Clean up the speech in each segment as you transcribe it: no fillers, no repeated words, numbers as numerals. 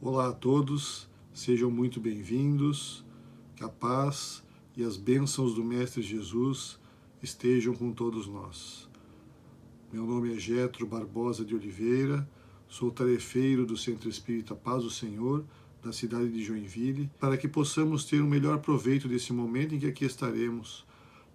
Olá a todos, sejam muito bem-vindos, que a paz e as bênçãos do Mestre Jesus estejam com todos nós. Meu nome é Getro Barbosa de Oliveira, sou tarefeiro do Centro Espírita Paz do Senhor, da cidade de Joinville, para que possamos ter o melhor proveito desse momento em que aqui estaremos,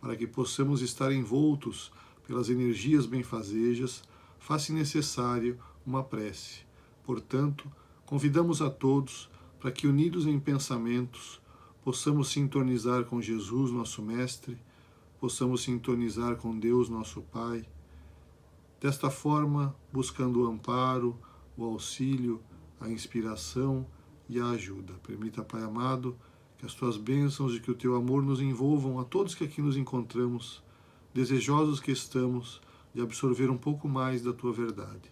para que possamos estar envoltos pelas energias benfazejas, faz-se necessário uma prece. Portanto, convidamos a todos para que, unidos em pensamentos, possamos sintonizar com Jesus, nosso Mestre, possamos sintonizar com Deus, nosso Pai. Desta forma, buscando o amparo, o auxílio, a inspiração e a ajuda. Permita, Pai amado, que as tuas bênçãos e que o teu amor nos envolvam a todos que aqui nos encontramos, desejosos que estamos de absorver um pouco mais da tua verdade.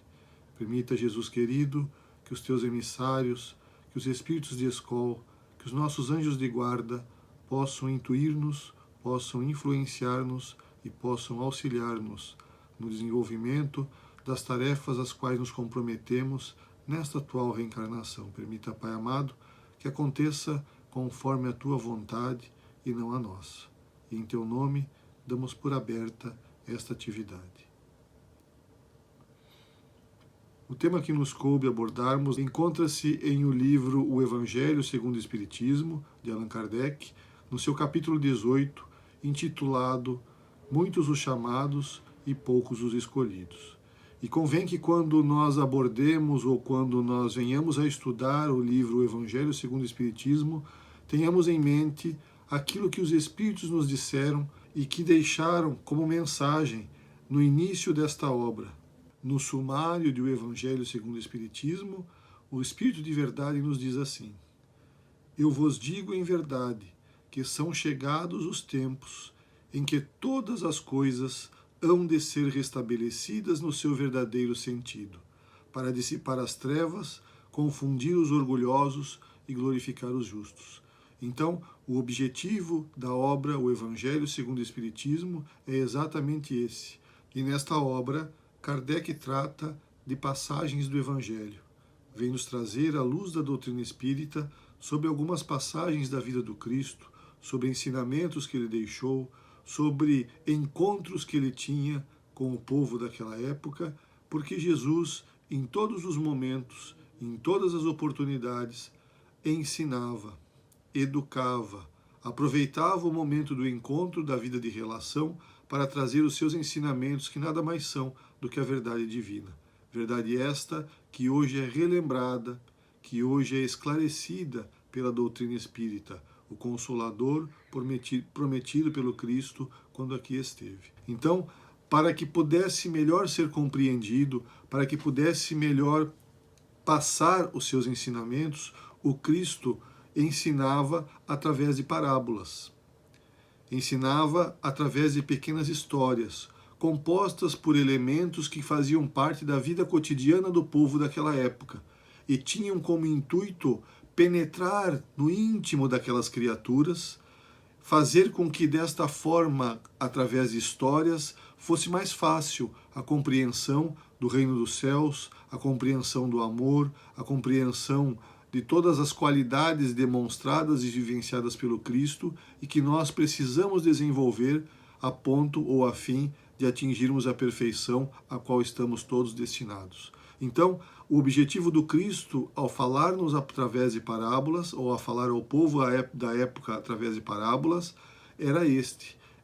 Permita, Jesus querido, que os teus emissários, que os espíritos de escol, que os nossos anjos de guarda possam intuir-nos, possam influenciar-nos e possam auxiliar-nos no desenvolvimento das tarefas às quais nos comprometemos nesta atual reencarnação. Permita, Pai amado, que aconteça conforme a tua vontade e não a nossa. E em teu nome damos por aberta esta atividade. O tema que nos coube abordarmos encontra-se em o livro O Evangelho segundo o Espiritismo, de Allan Kardec, no seu capítulo 18, intitulado Muitos os chamados e poucos os escolhidos. E convém que quando nós abordemos ou quando nós venhamos a estudar o livro O Evangelho segundo o Espiritismo, tenhamos em mente aquilo que os Espíritos nos disseram e que deixaram como mensagem no início desta obra. No sumário do Evangelho segundo o Espiritismo, o Espírito de Verdade nos diz assim: Eu vos digo em verdade que são chegados os tempos em que todas as coisas hão de ser restabelecidas no seu verdadeiro sentido, para dissipar as trevas, confundir os orgulhosos e glorificar os justos. Então, o objetivo da obra O Evangelho segundo o Espiritismo é exatamente esse. E nesta obra, Kardec trata de passagens do Evangelho. Vem nos trazer a luz da doutrina espírita sobre algumas passagens da vida do Cristo, sobre ensinamentos que ele deixou, sobre encontros que ele tinha com o povo daquela época, porque Jesus, em todos os momentos, em todas as oportunidades, ensinava, educava, aproveitava o momento do encontro, da vida de relação, para trazer os seus ensinamentos, que nada mais são do que a verdade divina. Verdade esta que hoje é relembrada, que hoje é esclarecida pela doutrina espírita, o Consolador prometido pelo Cristo quando aqui esteve. Então, para que pudesse melhor ser compreendido, para que pudesse melhor passar os seus ensinamentos, o Cristo ensinava através de parábolas. Ensinava através de pequenas histórias, compostas por elementos que faziam parte da vida cotidiana do povo daquela época e tinham como intuito penetrar no íntimo daquelas criaturas, fazer com que desta forma, através de histórias, fosse mais fácil a compreensão do reino dos céus, a compreensão do amor, a compreensão de todas as qualidades demonstradas e vivenciadas pelo Cristo e que nós precisamos desenvolver a ponto ou a fim de atingirmos a perfeição a qual estamos todos destinados. Então, o objetivo do Cristo, ao falar-nos através de parábolas, ou a falar ao povo da época através de parábolas, era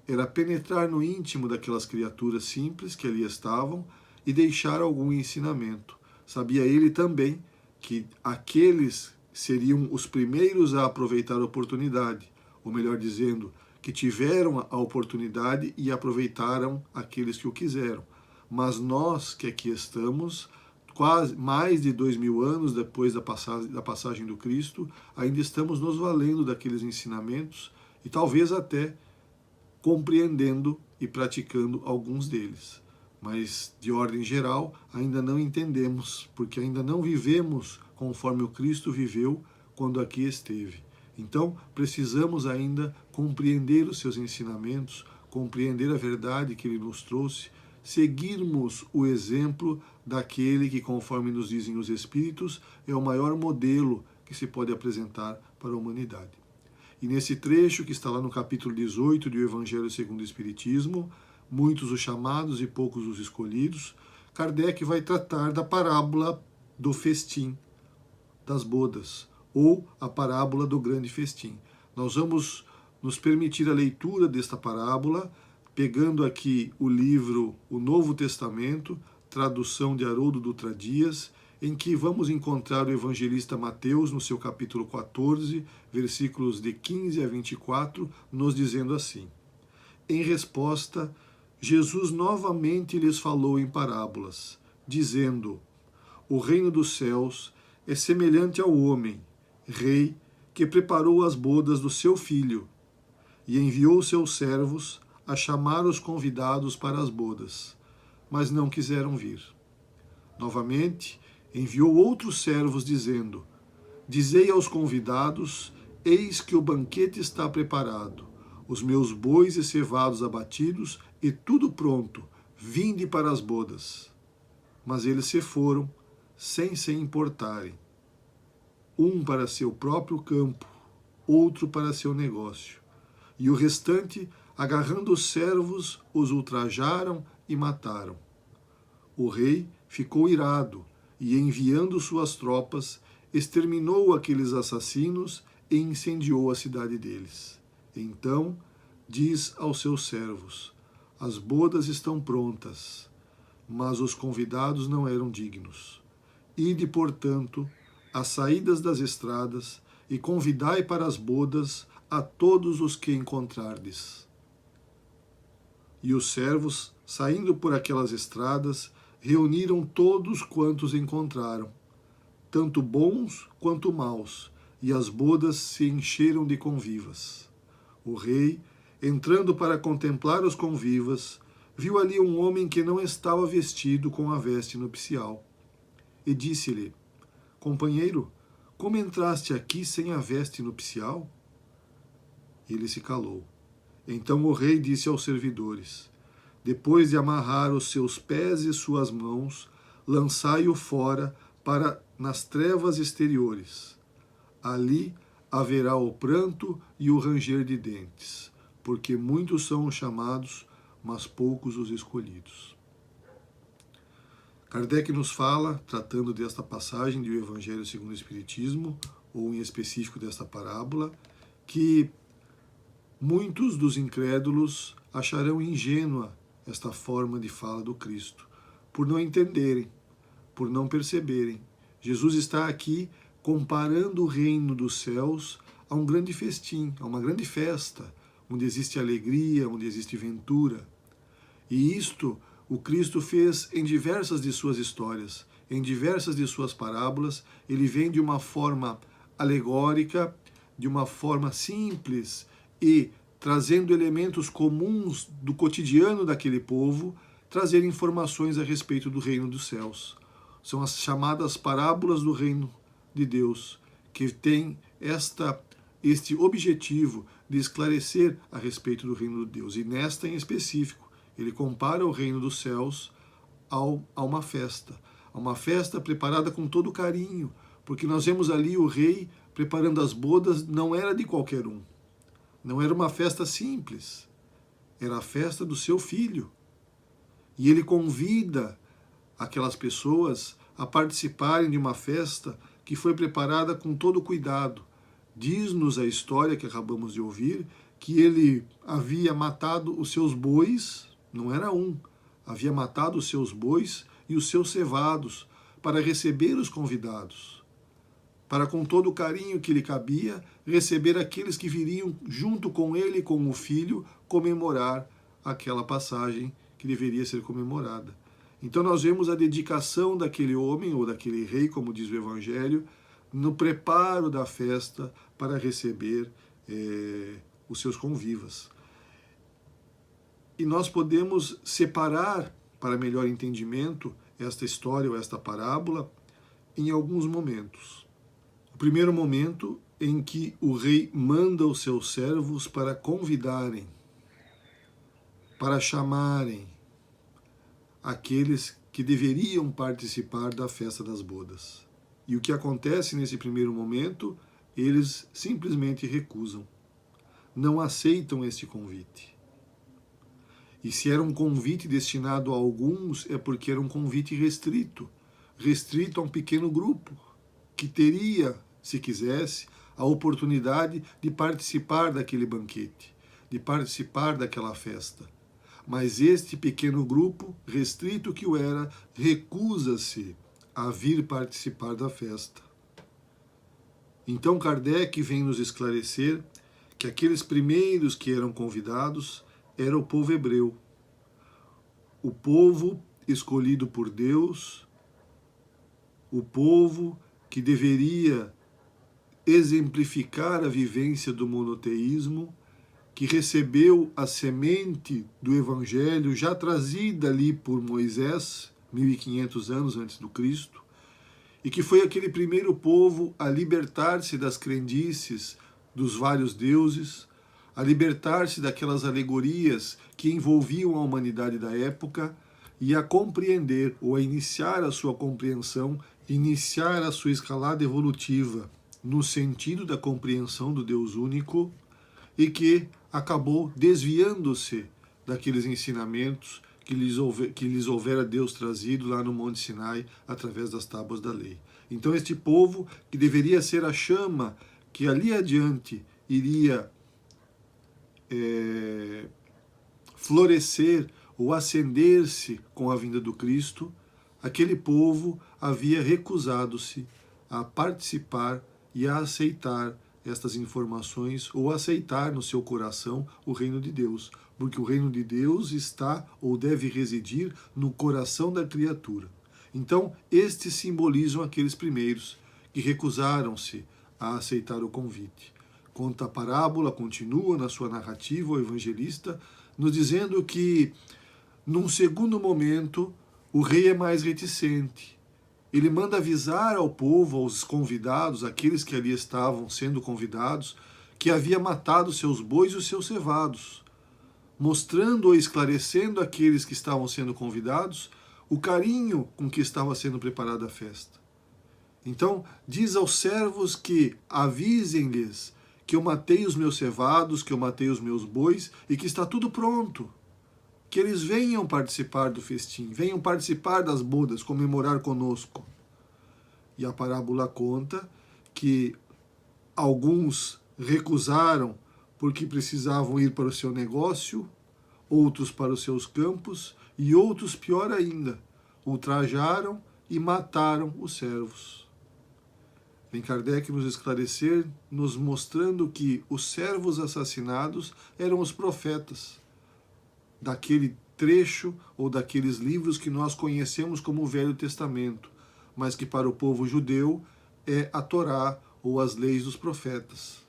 era penetrar no íntimo daquelas criaturas simples que ali estavam e deixar algum ensinamento. Sabia ele também que aqueles seriam os primeiros a aproveitar a oportunidade, ou melhor dizendo, que tiveram a oportunidade e aproveitaram aqueles que o quiseram. Mas nós que aqui estamos, quase mais de 2000 anos depois da passagem do Cristo, ainda estamos nos valendo daqueles ensinamentos e talvez até compreendendo e praticando alguns deles. Mas, de ordem geral, ainda não entendemos, porque ainda não vivemos conforme o Cristo viveu quando aqui esteve. Então, precisamos ainda compreender os seus ensinamentos, compreender a verdade que ele nos trouxe, seguirmos o exemplo daquele que, conforme nos dizem os Espíritos, é o maior modelo que se pode apresentar para a humanidade. E nesse trecho que está lá no capítulo 18 do Evangelho segundo o Espiritismo, muitos os chamados e poucos os escolhidos, Kardec vai tratar da parábola do festim, das bodas, ou a parábola do grande festim. Nós vamos nos permitir a leitura desta parábola, pegando aqui o livro O Novo Testamento, tradução de Haroldo Dutra Dias, em que vamos encontrar o evangelista Mateus, no seu capítulo 14, versículos de 15 a 24, nos dizendo assim: em resposta, Jesus novamente lhes falou em parábolas, dizendo: o reino dos céus é semelhante ao homem, rei, que preparou as bodas do seu filho, e enviou seus servos a chamar os convidados para as bodas, mas não quiseram vir. Novamente, enviou outros servos, dizendo: dizei aos convidados, eis que o banquete está preparado, os meus bois e cevados abatidos, e tudo pronto, vinde para as bodas. Mas eles se foram, sem se importarem, um para seu próprio campo, outro para seu negócio, e o restante, agarrando os servos, os ultrajaram e mataram. O rei ficou irado e, enviando suas tropas, exterminou aqueles assassinos e incendiou a cidade deles. Então diz aos seus servos: as bodas estão prontas, mas os convidados não eram dignos. Ide, portanto, às saídas das estradas e convidai para as bodas a todos os que encontrardes. E os servos, saindo por aquelas estradas, reuniram todos quantos encontraram, tanto bons quanto maus, e as bodas se encheram de convivas. O rei, entrando para contemplar os convivas, viu ali um homem que não estava vestido com a veste nupcial. E disse-lhe: companheiro, como entraste aqui sem a veste nupcial? Ele se calou. Então o rei disse aos servidores: depois de amarrar os seus pés e suas mãos, lançai-o fora para nas trevas exteriores. Ali haverá o pranto e o ranger de dentes, porque muitos são os chamados, mas poucos os escolhidos. Kardec nos fala, tratando desta passagem do Evangelho segundo o Espiritismo, ou em específico desta parábola, que muitos dos incrédulos acharão ingênua esta forma de fala do Cristo, por não entenderem, por não perceberem. Jesus está aqui comparando o reino dos céus a um grande festim, a uma grande festa, onde existe alegria, onde existe ventura. E isto o Cristo fez em diversas de suas histórias, em diversas de suas parábolas. Ele vem de uma forma alegórica, de uma forma simples e trazendo elementos comuns do cotidiano daquele povo, trazer informações a respeito do reino dos céus. São as chamadas parábolas do reino de Deus, que tem este objetivo de esclarecer a respeito do reino de Deus. E nesta em específico, ele compara o reino dos céus a uma festa preparada com todo carinho, porque nós vemos ali o rei preparando as bodas, não era de qualquer um, não era uma festa simples, era a festa do seu filho. E ele convida aquelas pessoas a participarem de uma festa que foi preparada com todo cuidado. Diz-nos a história que acabamos de ouvir, que ele havia matado os seus bois, não era um, havia matado os seus bois e os seus cevados para receber os convidados, para com todo o carinho que lhe cabia, receber aqueles que viriam junto com ele e com o filho comemorar aquela passagem que deveria ser comemorada. Então nós vemos a dedicação daquele homem ou daquele rei, como diz o Evangelho, no preparo da festa para receber os seus convivas. E nós podemos separar, para melhor entendimento, esta história ou esta parábola em alguns momentos. O primeiro momento em que o rei manda os seus servos para convidarem, para chamarem, aqueles que deveriam participar da festa das bodas. E o que acontece nesse primeiro momento? Eles simplesmente recusam, não aceitam este convite. E se era um convite destinado a alguns, é porque era um convite restrito a um pequeno grupo, que teria, se quisesse, a oportunidade de participar daquele banquete, de participar daquela festa. Mas este pequeno grupo, restrito que o era, recusa-se a vir participar da festa. Então Kardec vem nos esclarecer que aqueles primeiros que eram convidados era o povo hebreu, o povo escolhido por Deus, o povo que deveria exemplificar a vivência do monoteísmo, que recebeu a semente do Evangelho já trazida ali por Moisés, 1500 anos antes do Cristo, e que foi aquele primeiro povo a libertar-se das crendices dos vários deuses, a libertar-se daquelas alegorias que envolviam a humanidade da época e a compreender, ou a iniciar a sua compreensão, iniciar a sua escalada evolutiva no sentido da compreensão do Deus único, e que acabou desviando-se daqueles ensinamentos que lhes houvera Deus trazido lá no Monte Sinai através das tábuas da lei. Então este povo, que deveria ser a chama que ali adiante iria florescer ou acender-se com a vinda do Cristo, aquele povo havia recusado-se a participar e a aceitar estas informações, ou aceitar no seu coração o reino de Deus, porque o reino de Deus está ou deve residir no coração da criatura. Então, estes simbolizam aqueles primeiros que recusaram-se a aceitar o convite. Conta a parábola, continua na sua narrativa o evangelista, nos dizendo que, num segundo momento, o rei é mais reticente. Ele manda avisar ao povo, aos convidados, aqueles que ali estavam sendo convidados, que havia matado seus bois e os seus cevados, mostrando ou esclarecendo àqueles que estavam sendo convidados o carinho com que estava sendo preparada a festa. Então, diz aos servos que avisem-lhes que eu matei os meus cevados, que eu matei os meus bois e que está tudo pronto. Que eles venham participar do festim, venham participar das bodas, comemorar conosco. E a parábola conta que alguns recusaram porque precisavam ir para o seu negócio, outros para os seus campos, e outros, pior ainda, ultrajaram e mataram os servos. Vem Kardec nos esclarecer, nos mostrando que os servos assassinados eram os profetas, daquele trecho ou daqueles livros que nós conhecemos como o Velho Testamento, mas que para o povo judeu é a Torá ou as leis dos profetas.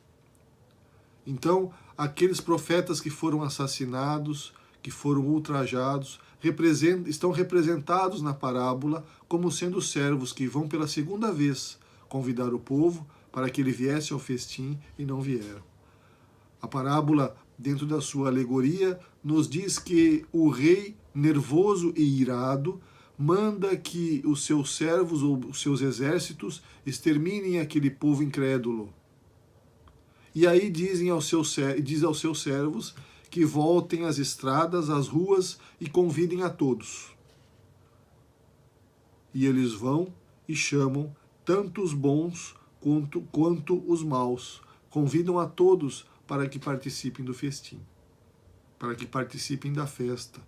Então, aqueles profetas que foram assassinados, que foram ultrajados, estão representados na parábola como sendo servos que vão pela segunda vez convidar o povo para que ele viesse ao festim e não vieram. A parábola, dentro da sua alegoria, nos diz que o rei, nervoso e irado, manda que os seus servos ou os seus exércitos exterminem aquele povo incrédulo. E aí diz aos seus servos que voltem às estradas, às ruas e convidem a todos. E eles vão e chamam tanto os bons quanto os maus. Convidam a todos para que participem do festim, para que participem da festa,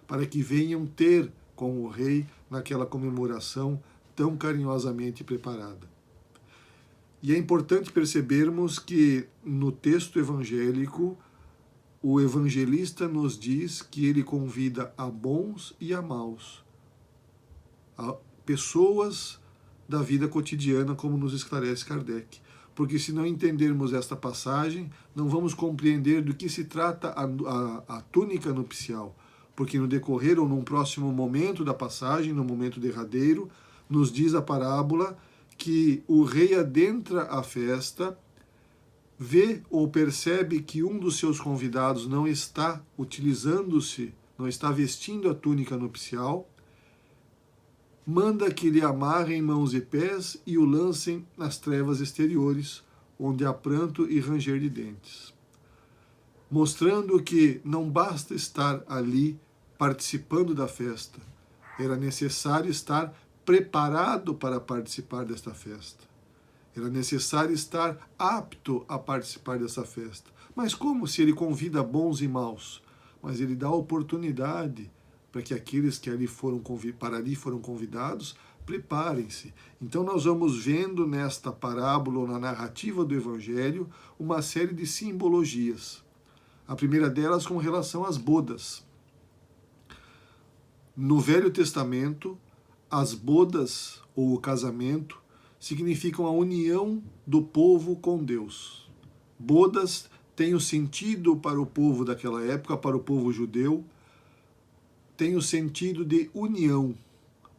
para que venham ter com o rei naquela comemoração tão carinhosamente preparada. E é importante percebermos que no texto evangélico, o evangelista nos diz que ele convida a bons e a maus, a pessoas da vida cotidiana, como nos esclarece Kardec. Porque se não entendermos esta passagem, não vamos compreender do que se trata a túnica nupcial. Porque no decorrer ou num próximo momento da passagem, no momento derradeiro, nos diz a parábola que o rei adentra a festa, vê ou percebe que um dos seus convidados não está utilizando-se, não está vestindo a túnica nupcial, manda que lhe amarrem mãos e pés e o lancem nas trevas exteriores, onde há pranto e ranger de dentes. Mostrando que não basta estar ali participando da festa, era necessário estar preparado para participar desta festa. Era necessário estar apto a participar dessa festa. Mas como se ele convida bons e maus? Mas ele dá oportunidade para que aqueles que ali foram convidados preparem-se. Então nós vamos vendo nesta parábola, ou na narrativa do Evangelho, uma série de simbologias. A primeira delas com relação às bodas. No Velho Testamento, as bodas ou o casamento significam a união do povo com Deus. Bodas têm o sentido para o povo daquela época, para o povo judeu, tem o sentido de união,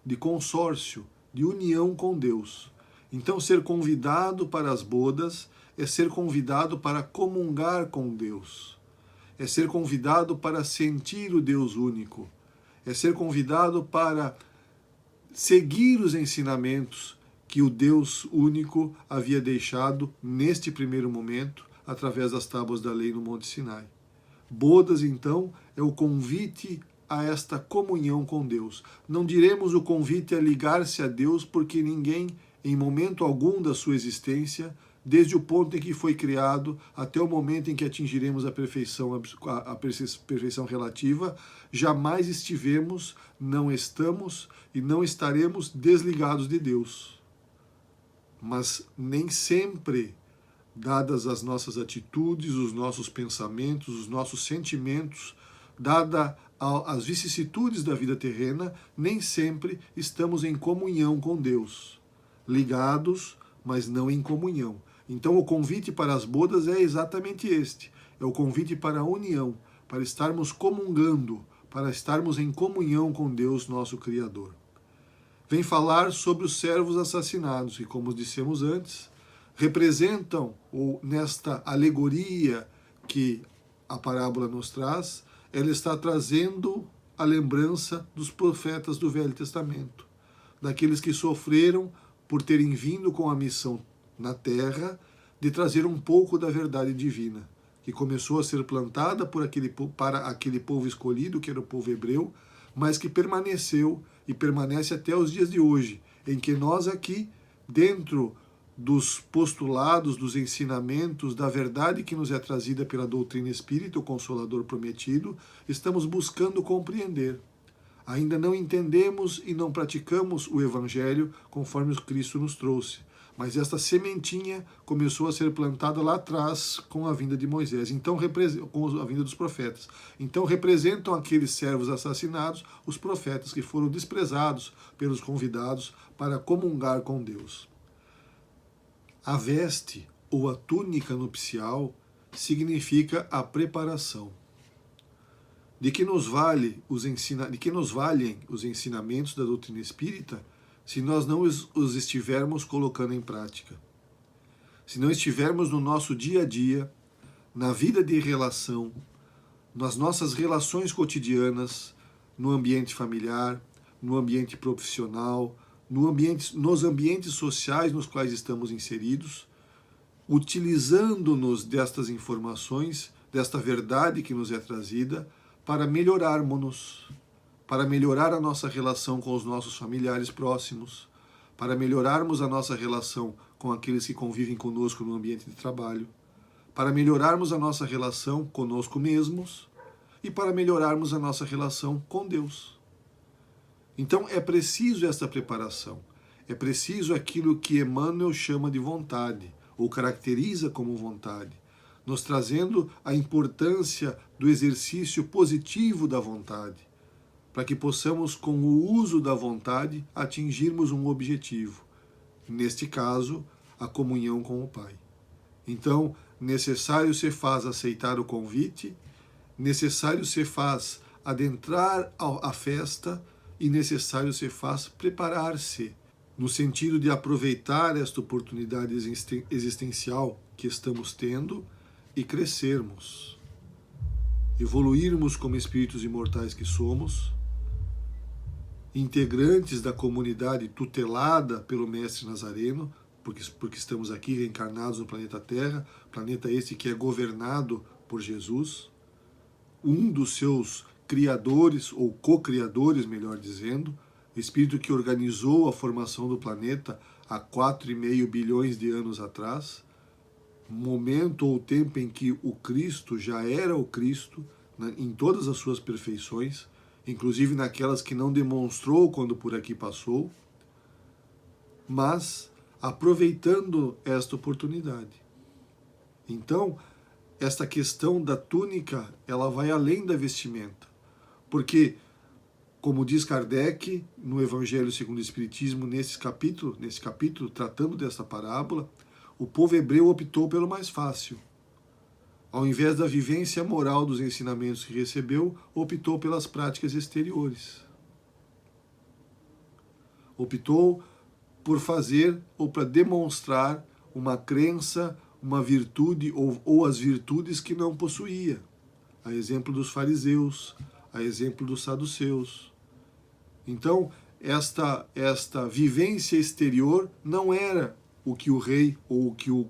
de consórcio, de união com Deus. Então, ser convidado para as bodas é ser convidado para comungar com Deus. É ser convidado para sentir o Deus único. É ser convidado para seguir os ensinamentos que o Deus único havia deixado neste primeiro momento, através das tábuas da lei no Monte Sinai. Bodas, então, é o convite a esta comunhão com Deus. Não diremos o convite a ligar-se a Deus, porque ninguém, em momento algum da sua existência, desde o ponto em que foi criado até o momento em que atingiremos a perfeição relativa, jamais estivemos, não estamos e não estaremos desligados de Deus. Mas nem sempre, dadas as nossas atitudes, os nossos pensamentos, os nossos sentimentos, dada as vicissitudes da vida terrena, nem sempre estamos em comunhão com Deus. Ligados, mas não em comunhão. Então o convite para as bodas é exatamente este. É o convite para a união, para estarmos comungando, para estarmos em comunhão com Deus, nosso Criador. Vem falar sobre os servos assassinados, que, como dissemos antes, representam, ou nesta alegoria que a parábola nos traz, ela está trazendo a lembrança dos profetas do Velho Testamento, daqueles que sofreram por terem vindo com a missão na terra de trazer um pouco da verdade divina, que começou a ser plantada para aquele povo escolhido, que era o povo hebreu, mas que permaneceu e permanece até os dias de hoje, em que nós aqui, dentro dos postulados, dos ensinamentos, da verdade que nos é trazida pela doutrina espírita, o Consolador prometido, estamos buscando compreender. Ainda não entendemos e não praticamos o Evangelho conforme o Cristo nos trouxe. Mas esta sementinha começou a ser plantada lá atrás com a vinda de Moisés, com a vinda dos profetas. Então representam aqueles servos assassinados, os profetas que foram desprezados pelos convidados para comungar com Deus. A veste ou a túnica nupcial significa a preparação. De que nos valem os ensinamentos da doutrina espírita se nós não os estivermos colocando em prática? Se não estivermos no nosso dia a dia, na vida de relação, nas nossas relações cotidianas, no ambiente familiar, no ambiente profissional, nos ambientes sociais nos quais estamos inseridos, utilizando-nos destas informações, desta verdade que nos é trazida, para melhorarmos-nos, para melhorar a nossa relação com os nossos familiares próximos, para melhorarmos a nossa relação com aqueles que convivem conosco no ambiente de trabalho, para melhorarmos a nossa relação conosco mesmos e para melhorarmos a nossa relação com Deus. Então é preciso essa preparação, é preciso aquilo que Emmanuel chama de vontade, ou caracteriza como vontade, nos trazendo a importância do exercício positivo da vontade, para que possamos, com o uso da vontade, atingirmos um objetivo, neste caso, a comunhão com o Pai. Então, necessário se faz aceitar o convite, necessário se faz adentrar a festa e necessário se faz preparar-se, no sentido de aproveitar esta oportunidade existencial que estamos tendo e crescermos, evoluirmos como espíritos imortais que somos, integrantes da comunidade tutelada pelo Mestre Nazareno, porque estamos aqui reencarnados no planeta Terra, planeta esse que é governado por Jesus, um dos seus criadores, ou co-criadores, melhor dizendo, o espírito que organizou a formação do planeta há 4,5 bilhões de anos atrás, momento ou tempo em que o Cristo já era o Cristo, né, em todas as suas perfeições, inclusive naquelas que não demonstrou quando por aqui passou, mas aproveitando esta oportunidade. Então, esta questão da túnica, ela vai além da vestimenta, porque, como diz Kardec no Evangelho segundo o Espiritismo, nesse capítulo tratando dessa parábola, o povo hebreu optou pelo mais fácil. Ao invés da vivência moral dos ensinamentos que recebeu, optou pelas práticas exteriores. Optou por fazer ou para demonstrar uma crença, uma virtude ou as virtudes que não possuía. A exemplo dos fariseus, a exemplo dos saduceus. Então, esta vivência exterior não era o que o rei ou o que o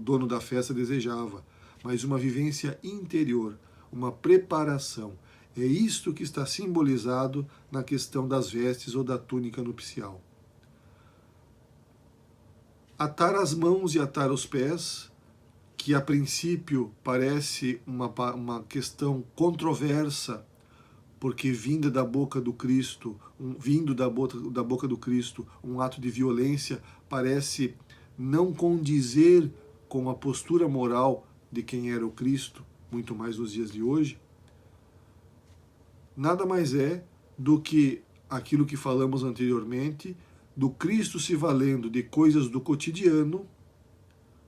dono da festa desejava, mas uma vivência interior, uma preparação. É isto que está simbolizado na questão das vestes ou da túnica nupcial. Atar as mãos e atar os pés, que a princípio parece uma questão controversa, porque vindo da boca do Cristo, da boca do Cristo, um ato de violência parece não condizer com a postura moral de quem era o Cristo, muito mais nos dias de hoje, nada mais é do que aquilo que falamos anteriormente, do Cristo se valendo de coisas do cotidiano,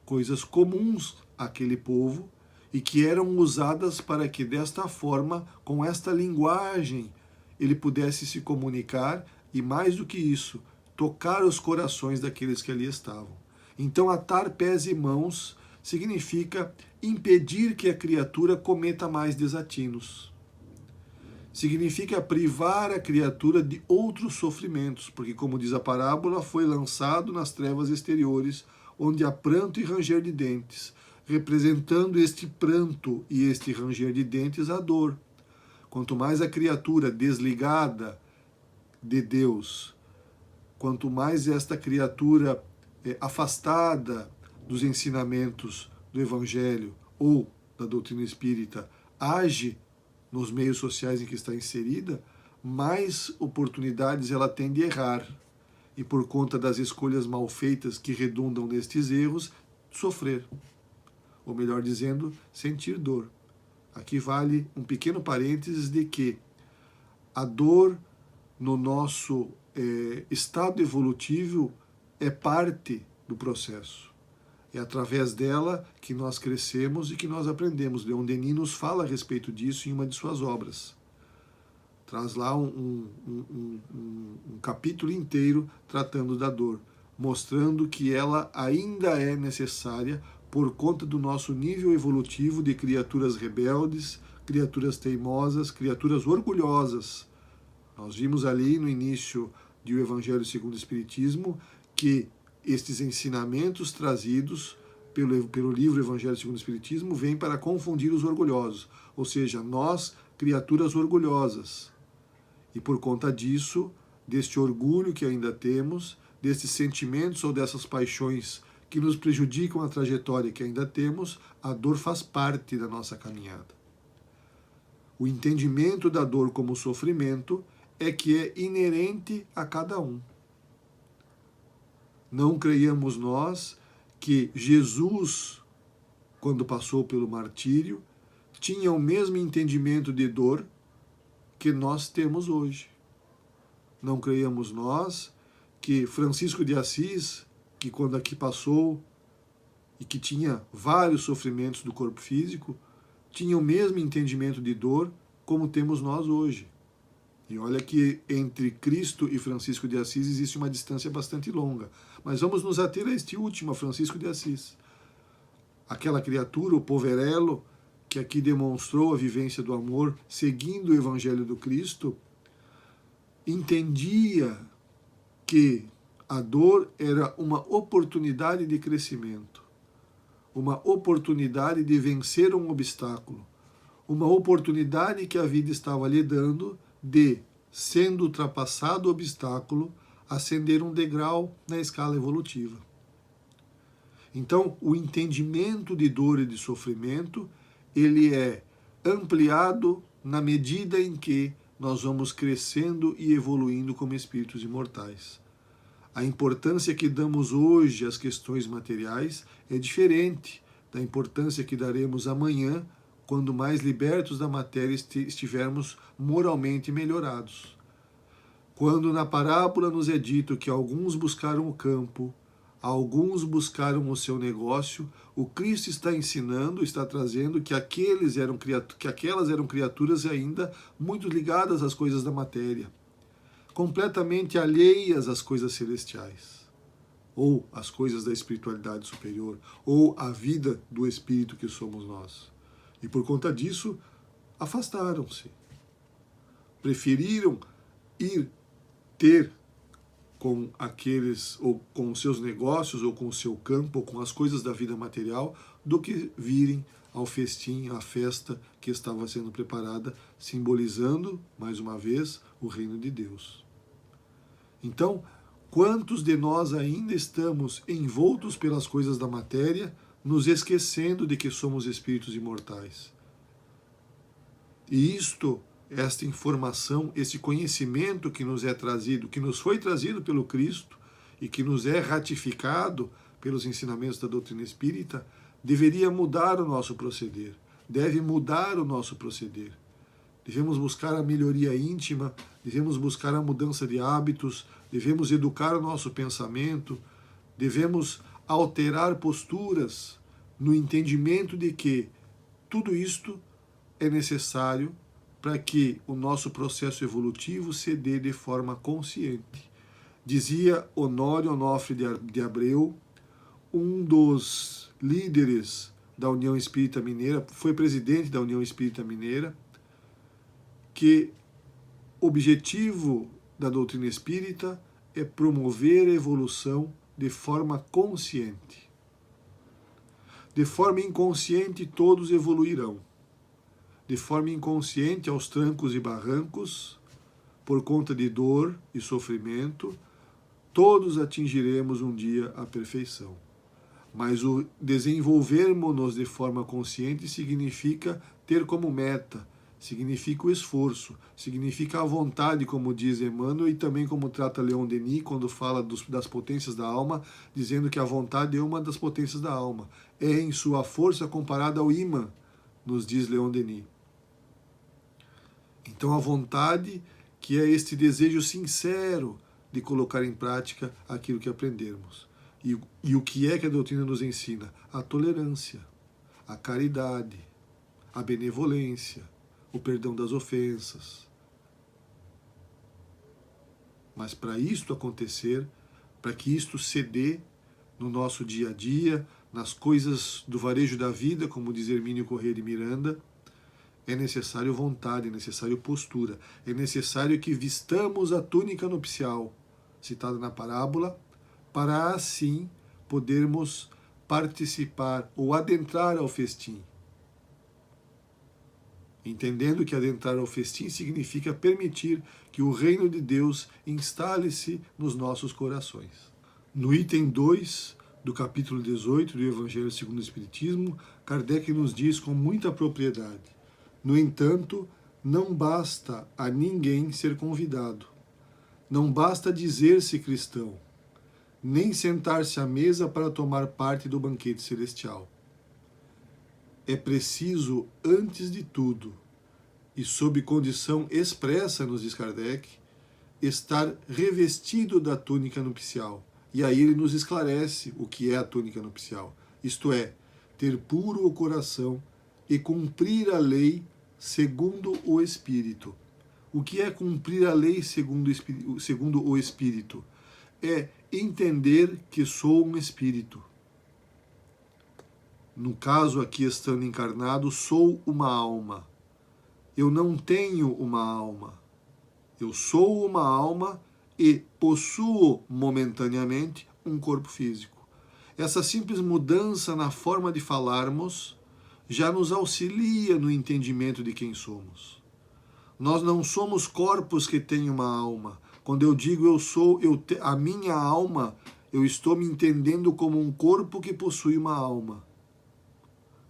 coisas comuns àquele povo, e que eram usadas para que desta forma, com esta linguagem, ele pudesse se comunicar e, mais do que isso, tocar os corações daqueles que ali estavam. Então, atar pés e mãos significa impedir que a criatura cometa mais desatinos. Significa privar a criatura de outros sofrimentos, porque, como diz a parábola, foi lançado nas trevas exteriores, onde há pranto e ranger de dentes, representando este pranto e este ranger de dentes a dor. Quanto mais a criatura desligada de Deus, quanto mais esta criatura afastada dos ensinamentos do Evangelho ou da doutrina espírita age nos meios sociais em que está inserida, mais oportunidades ela tem de errar. E por conta das escolhas mal feitas que redundam nestes erros, sofrer. Ou melhor dizendo, sentir dor. Aqui vale um pequeno parênteses de que a dor no nosso estado evolutivo é parte do processo. É através dela que nós crescemos e que nós aprendemos. Leon Denis nos fala a respeito disso em uma de suas obras. Traz lá um capítulo inteiro tratando da dor, mostrando que ela ainda é necessária por conta do nosso nível evolutivo de criaturas rebeldes, criaturas teimosas, criaturas orgulhosas. Nós vimos ali no início do Evangelho segundo o Espiritismo que estes ensinamentos trazidos pelo livro Evangelho segundo o Espiritismo vêm para confundir os orgulhosos, ou seja, nós, criaturas orgulhosas. E por conta disso, deste orgulho que ainda temos, destes sentimentos ou dessas paixões que nos prejudicam a trajetória que ainda temos, a dor faz parte da nossa caminhada. O entendimento da dor como sofrimento é que é inerente a cada um. Não creiamos nós que Jesus, quando passou pelo martírio, tinha o mesmo entendimento de dor que nós temos hoje. Não creiamos nós que Francisco de Assis, que quando aqui passou e que tinha vários sofrimentos do corpo físico, tinha o mesmo entendimento de dor como temos nós hoje. E olha que entre Cristo e Francisco de Assis existe uma distância bastante longa. Mas vamos nos ater a este último, a Francisco de Assis. Aquela criatura, o poverello, que aqui demonstrou a vivência do amor, seguindo o Evangelho do Cristo, entendia que a dor era uma oportunidade de crescimento, uma oportunidade de vencer um obstáculo, uma oportunidade que a vida estava lhe dando de, sendo ultrapassado o obstáculo, ascender um degrau na escala evolutiva. Então, o entendimento de dor e de sofrimento, ele é ampliado na medida em que nós vamos crescendo e evoluindo como espíritos imortais. A importância que damos hoje às questões materiais é diferente da importância que daremos amanhã, quando mais libertos da matéria estivermos moralmente melhorados. Quando na parábola nos é dito que alguns buscaram o campo, alguns buscaram o seu negócio, o Cristo está ensinando, está trazendo que aquelas eram criaturas ainda muito ligadas às coisas da matéria, completamente alheias às coisas celestiais, ou às coisas da espiritualidade superior, ou à vida do Espírito que somos nós. E por conta disso, afastaram-se. Preferiram ir ter com aqueles, ou com os seus negócios, ou com o seu campo, ou com as coisas da vida material, do que virem ao festim, à festa que estava sendo preparada, simbolizando, mais uma vez, o reino de Deus. Então, quantos de nós ainda estamos envoltos pelas coisas da matéria, nos esquecendo de que somos espíritos imortais? E esta informação, esse conhecimento que nos é trazido, que nos foi trazido pelo Cristo e que nos é ratificado pelos ensinamentos da doutrina espírita, deveria mudar o nosso proceder, deve mudar o nosso proceder. Devemos buscar a melhoria íntima, devemos buscar a mudança de hábitos, devemos educar o nosso pensamento, devemos alterar posturas no entendimento de que tudo isto é necessário para que o nosso processo evolutivo se dê de forma consciente. Dizia Honório Onofre de Abreu, um dos líderes da União Espírita Mineira, foi presidente da União Espírita Mineira, que o objetivo da doutrina espírita é promover a evolução de forma consciente. De forma inconsciente, todos evoluirão. De forma inconsciente, aos trancos e barrancos, por conta de dor e sofrimento, todos atingiremos um dia a perfeição. Mas o desenvolvermos-nos de forma consciente significa ter como meta, significa o esforço, significa a vontade, como diz Emmanuel, e também como trata Leon Denis, quando fala das potências da alma, dizendo que a vontade é uma das potências da alma. É em sua força comparada ao ímã, nos diz Leon Denis. Então a vontade, que é este desejo sincero de colocar em prática aquilo que aprendermos. E o que é que a doutrina nos ensina? A tolerância, a caridade, a benevolência, o perdão das ofensas. Mas para isto acontecer, para que isto se dê no nosso dia a dia, nas coisas do varejo da vida, como diz Hermínio Corrêa de Miranda, é necessário vontade, é necessário postura, é necessário que vistamos a túnica nupcial, citada na parábola, para assim podermos participar ou adentrar ao festim. Entendendo que adentrar ao festim significa permitir que o reino de Deus instale-se nos nossos corações. No item 2 do capítulo 18 do Evangelho segundo o Espiritismo, Kardec nos diz com muita propriedade: no entanto, não basta a ninguém ser convidado, não basta dizer-se cristão, nem sentar-se à mesa para tomar parte do banquete celestial. É preciso, antes de tudo, e sob condição expressa, nos diz Kardec, estar revestido da túnica nupcial. E aí ele nos esclarece o que é a túnica nupcial. Isto é, ter puro o coração e cumprir a lei segundo o Espírito. O que é cumprir a lei segundo o Espírito? É entender que sou um espírito. No caso aqui, estando encarnado, sou uma alma. Eu não tenho uma alma. Eu sou uma alma e possuo momentaneamente um corpo físico. Essa simples mudança na forma de falarmos já nos auxilia no entendimento de quem somos. Nós não somos corpos que têm uma alma. Quando eu digo a minha alma, eu estou me entendendo como um corpo que possui uma alma.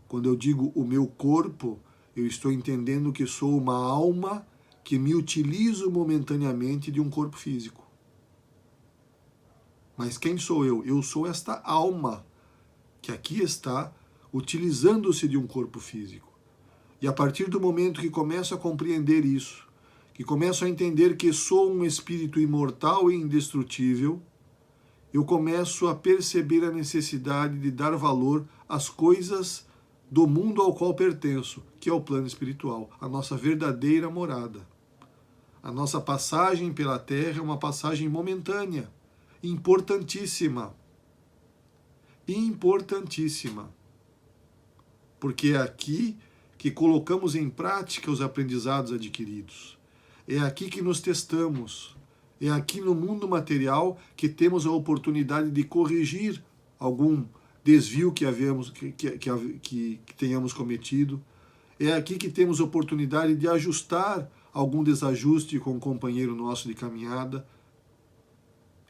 Quando eu digo o meu corpo, eu estou entendendo que sou uma alma que me utilizo momentaneamente de um corpo físico. Mas quem sou eu? Eu sou esta alma que aqui está utilizando-se de um corpo físico. E a partir do momento que começo a compreender isso, que começo a entender que sou um espírito imortal e indestrutível, eu começo a perceber a necessidade de dar valor às coisas do mundo ao qual pertenço, que é o plano espiritual, a nossa verdadeira morada. A nossa passagem pela Terra é uma passagem momentânea, importantíssima. Importantíssima. Porque é aqui que colocamos em prática os aprendizados adquiridos. É aqui que nos testamos. É aqui no mundo material que temos a oportunidade de corrigir algum desvio que tenhamos cometido. É aqui que temos a oportunidade de ajustar algum desajuste com um companheiro nosso de caminhada.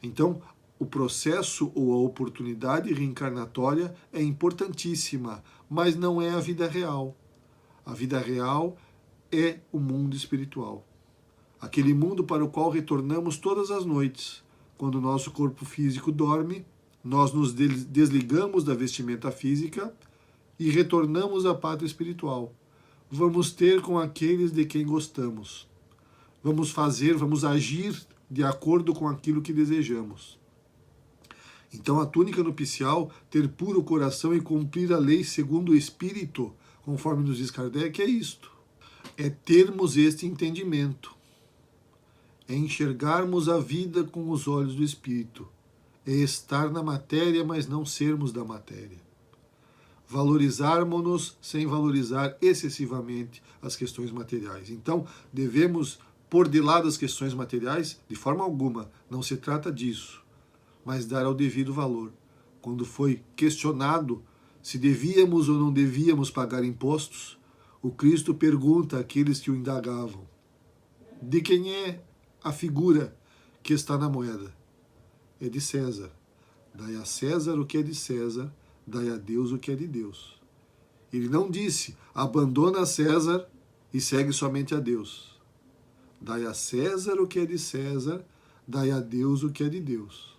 Então, o processo ou a oportunidade reencarnatória é importantíssima, mas não é a vida real. A vida real é o mundo espiritual. Aquele mundo para o qual retornamos todas as noites. Quando o nosso corpo físico dorme, nós nos desligamos da vestimenta física e retornamos à pátria espiritual. Vamos ter com aqueles de quem gostamos. Vamos agir de acordo com aquilo que desejamos. Então a túnica nupcial, ter puro coração e cumprir a lei segundo o Espírito, conforme nos diz Kardec, é isto. É termos este entendimento. É enxergarmos a vida com os olhos do Espírito. É estar na matéria, mas não sermos da matéria. Valorizarmos-nos sem valorizar excessivamente as questões materiais. Então, devemos pôr de lado as questões materiais? De forma alguma, não se trata disso. Mas dar ao devido valor. Quando foi questionado se devíamos ou não devíamos pagar impostos, o Cristo pergunta àqueles que o indagavam: de quem é a figura que está na moeda? É de César. Dai a César o que é de César, dai a Deus o que é de Deus. Ele não disse, abandona César e segue somente a Deus. Dai a César o que é de César, dai a Deus o que é de Deus.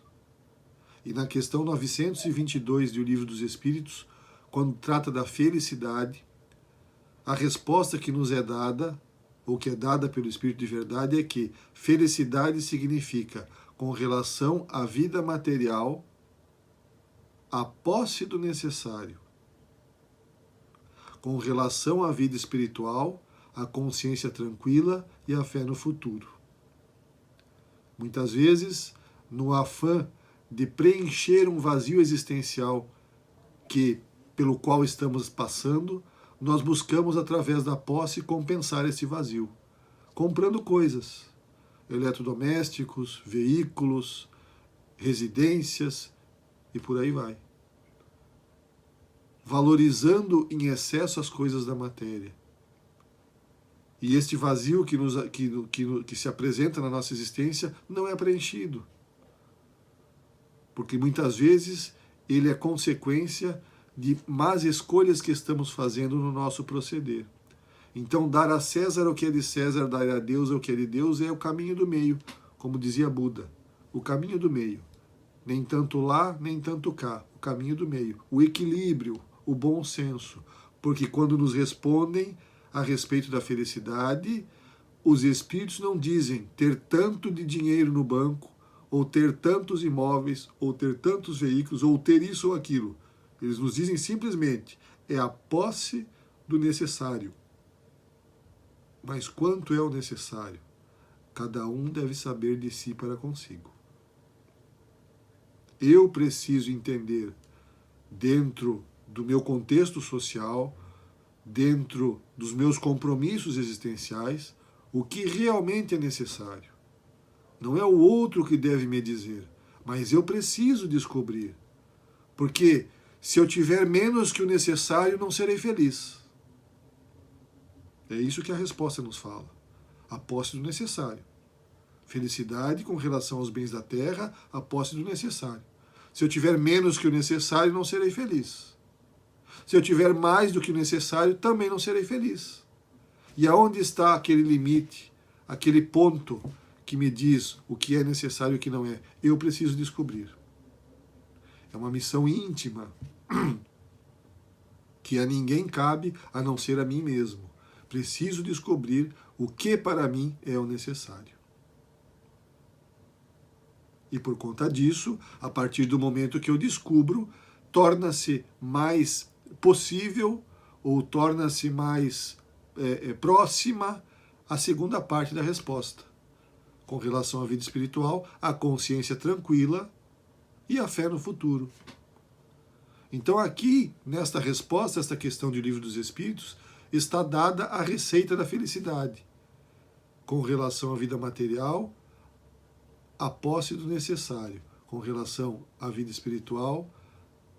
E na questão 922 do Livro dos Espíritos, quando trata da felicidade, a resposta que nos é dada, ou que é dada pelo Espírito de Verdade, é que felicidade significa, com relação à vida material, a posse do necessário. Com relação à vida espiritual, a consciência tranquila e a fé no futuro. Muitas vezes, no afã de preencher um vazio existencial pelo qual estamos passando, nós buscamos, através da posse, compensar esse vazio, comprando coisas, eletrodomésticos, veículos, residências e por aí vai. Valorizando em excesso as coisas da matéria. E este vazio que se apresenta na nossa existência não é preenchido. Porque muitas vezes ele é consequência de más escolhas que estamos fazendo no nosso proceder. Então, dar a César o que é de César, dar a Deus o que é de Deus, é o caminho do meio, como dizia Buda. O caminho do meio. Nem tanto lá, nem tanto cá. O caminho do meio. O equilíbrio, o bom senso. Porque quando nos respondem a respeito da felicidade, os espíritos não dizem ter tanto de dinheiro no banco, ou ter tantos imóveis, ou ter tantos veículos, ou ter isso ou aquilo. Eles nos dizem simplesmente, é a posse do necessário. Mas quanto é o necessário? Cada um deve saber de si para consigo. Eu preciso entender, dentro do meu contexto social, dentro dos meus compromissos existenciais, o que realmente é necessário. Não é o outro que deve me dizer, mas eu preciso descobrir. Porque se eu tiver menos que o necessário, não serei feliz. É isso que a resposta nos fala. A posse do necessário. Felicidade com relação aos bens da terra, a posse do necessário. Se eu tiver menos que o necessário, não serei feliz. Se eu tiver mais do que o necessário, também não serei feliz. E aonde está aquele limite, aquele ponto que me diz o que é necessário e o que não é? Eu preciso descobrir. É uma missão íntima que a ninguém cabe a não ser a mim mesmo. Preciso descobrir o que para mim é o necessário. E por conta disso, a partir do momento que eu descubro, torna-se mais possível ou torna-se mais próxima a segunda parte da resposta. Com relação à vida espiritual, a consciência tranquila e a fé no futuro. Então aqui, nesta resposta, esta questão de Livro dos Espíritos, está dada a receita da felicidade. Com relação à vida material, a posse do necessário. Com relação à vida espiritual,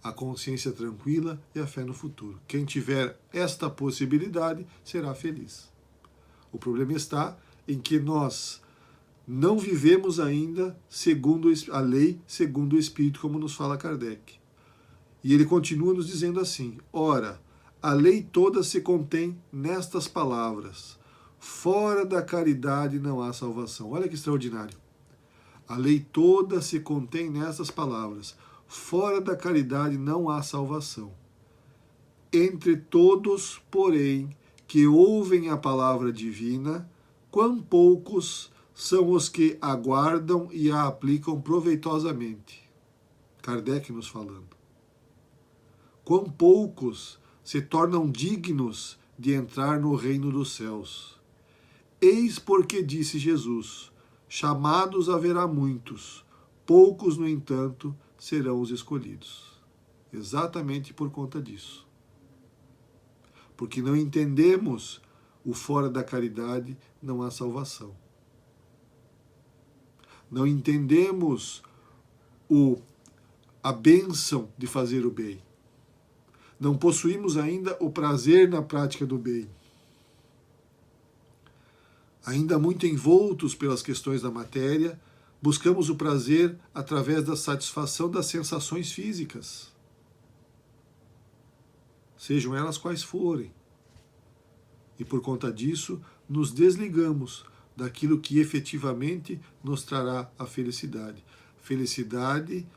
a consciência tranquila e a fé no futuro. Quem tiver esta possibilidade será feliz. O problema está em que nós não vivemos ainda segundo a lei, segundo o Espírito, como nos fala Kardec. E ele continua nos dizendo assim: ora, a lei toda se contém nestas palavras: fora da caridade não há salvação. Olha que extraordinário. A lei toda se contém nestas palavras: fora da caridade não há salvação. Entre todos, porém, que ouvem a palavra divina, quão poucos são os que aguardam e a aplicam proveitosamente. Kardec nos falando. Quão poucos se tornam dignos de entrar no reino dos céus. Eis porque disse Jesus: chamados haverá muitos, poucos, no entanto, serão os escolhidos. Exatamente por conta disso. Porque não entendemos o fora da caridade não há salvação. Não entendemos a bênção de fazer o bem. Não possuímos ainda o prazer na prática do bem. Ainda muito envoltos pelas questões da matéria, buscamos o prazer através da satisfação das sensações físicas, sejam elas quais forem. E por conta disso, nos desligamos daquilo que efetivamente nos trará a felicidade. Felicidade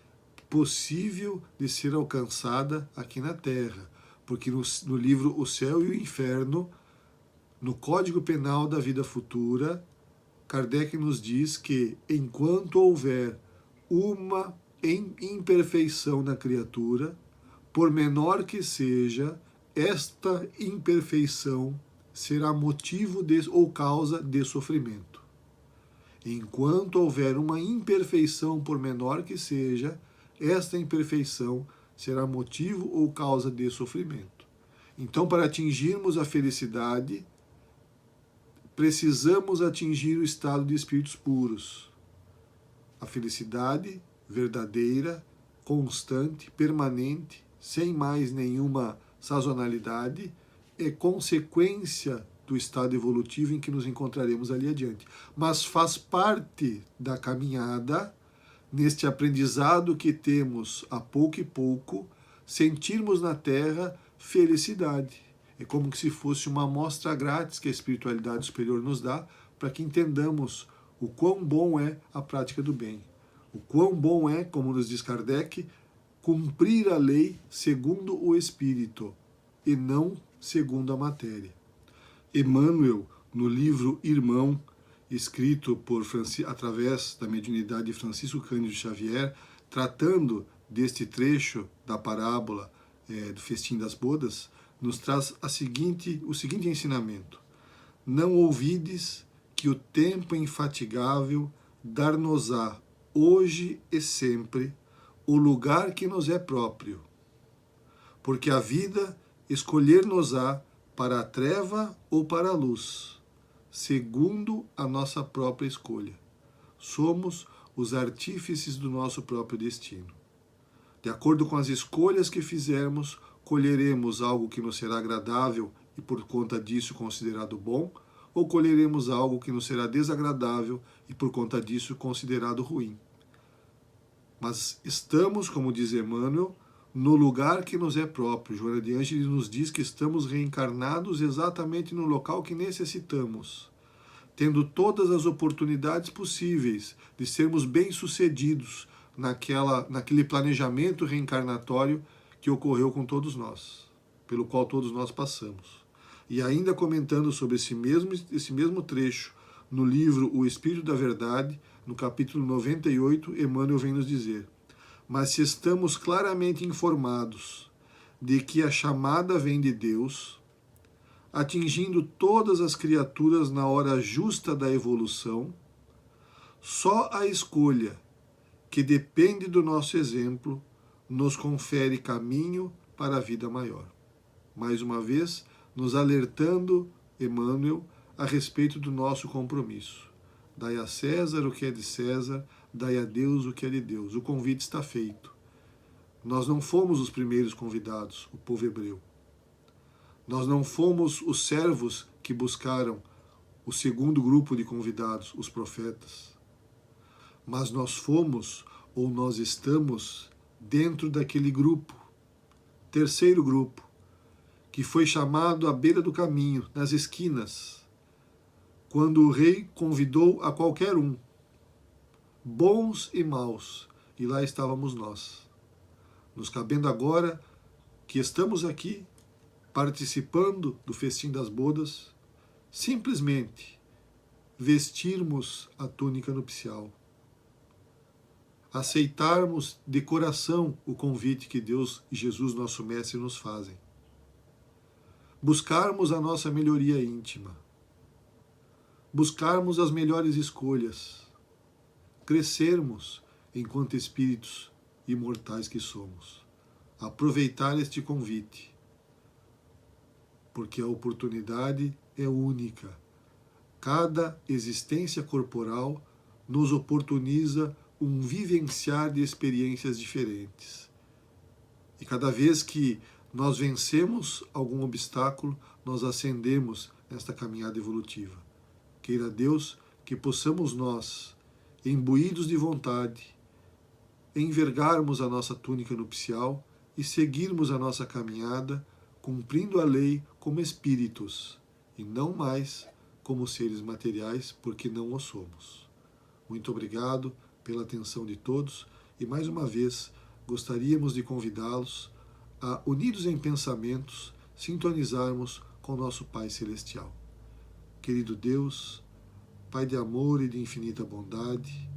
possível de ser alcançada aqui na Terra, porque no livro O Céu e o Inferno, no Código Penal da Vida Futura, Kardec nos diz que enquanto houver uma imperfeição na criatura, por menor que seja, esta imperfeição será motivo ou causa de sofrimento. Enquanto houver uma imperfeição, por menor que seja, esta imperfeição será motivo ou causa de sofrimento. Então, para atingirmos a felicidade, precisamos atingir o estado de espíritos puros. A felicidade verdadeira, constante, permanente, sem mais nenhuma sazonalidade, é consequência do estado evolutivo em que nos encontraremos ali adiante. Mas faz parte da caminhada, neste aprendizado que temos a pouco e pouco, sentirmos na Terra felicidade. É como se fosse uma amostra grátis que a espiritualidade superior nos dá para que entendamos o quão bom é a prática do bem. O quão bom é, como nos diz Kardec, cumprir a lei segundo o Espírito e não segundo a matéria. Emmanuel, no livro Irmão, escrito através da mediunidade de Francisco Cândido Xavier, tratando deste trecho da parábola do Festim das Bodas, nos traz o seguinte ensinamento: não ouvides que o tempo infatigável dar-nos-á, hoje e sempre, o lugar que nos é próprio, porque a vida escolher-nos-á para a treva ou para a luz, segundo a nossa própria escolha. Somos os artífices do nosso próprio destino. De acordo com as escolhas que fizermos, colheremos algo que nos será agradável e por conta disso considerado bom, ou colheremos algo que nos será desagradável e por conta disso considerado ruim. Mas estamos, como diz Emmanuel, no lugar que nos é próprio. Joana de Ângeles nos diz que estamos reencarnados exatamente no local que necessitamos, tendo todas as oportunidades possíveis de sermos bem-sucedidos naquele planejamento reencarnatório que ocorreu com todos nós, pelo qual todos nós passamos. E ainda comentando sobre esse mesmo trecho, no livro O Espírito da Verdade, no capítulo 98, Emmanuel vem nos dizer: mas se estamos claramente informados de que a chamada vem de Deus, atingindo todas as criaturas na hora justa da evolução, só a escolha, que depende do nosso exemplo, nos confere caminho para a vida maior. Mais uma vez, nos alertando, Emmanuel, a respeito do nosso compromisso. Dai a César o que é de César, dai a Deus o que é de Deus. O convite está feito. Nós não fomos os primeiros convidados, o povo hebreu. Nós não fomos os servos que buscaram o segundo grupo de convidados, os profetas. Mas nós fomos, ou nós estamos, dentro daquele grupo, terceiro grupo, que foi chamado à beira do caminho, nas esquinas, quando o rei convidou a qualquer um, bons e maus, e lá estávamos nós. Nos cabendo agora que estamos aqui, participando do festim das bodas, simplesmente vestirmos a túnica nupcial, aceitarmos de coração o convite que Deus e Jesus, nosso Mestre, nos fazem, buscarmos a nossa melhoria íntima, buscarmos as melhores escolhas, crescermos enquanto espíritos imortais que somos, aproveitar este convite, porque a oportunidade é única. Cada existência corporal nos oportuniza um vivenciar de experiências diferentes. E cada vez que nós vencemos algum obstáculo, nós ascendemos nesta caminhada evolutiva. Queira Deus que possamos nós, imbuídos de vontade, envergarmos a nossa túnica nupcial e seguirmos a nossa caminhada, cumprindo a lei como espíritos, e não mais como seres materiais, porque não o somos. Muito obrigado pela atenção de todos, e mais uma vez gostaríamos de convidá-los a, unidos em pensamentos, sintonizarmos com nosso Pai Celestial. Querido Deus, Pai de amor e de infinita bondade,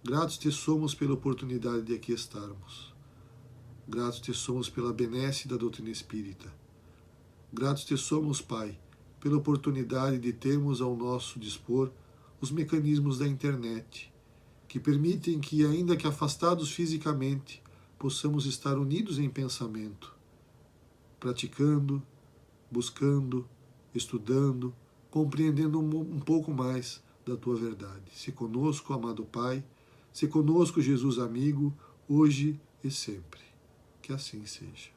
gratos te somos pela oportunidade de aqui estarmos. Gratos te somos pela benesse da doutrina espírita. Gratos te somos, Pai, pela oportunidade de termos ao nosso dispor os mecanismos da internet, que permitem que, ainda que afastados fisicamente, possamos estar unidos em pensamento, praticando, buscando, estudando, compreendendo um pouco mais da tua verdade. Se conosco, amado Pai, se conosco, Jesus amigo, hoje e sempre. Que assim seja.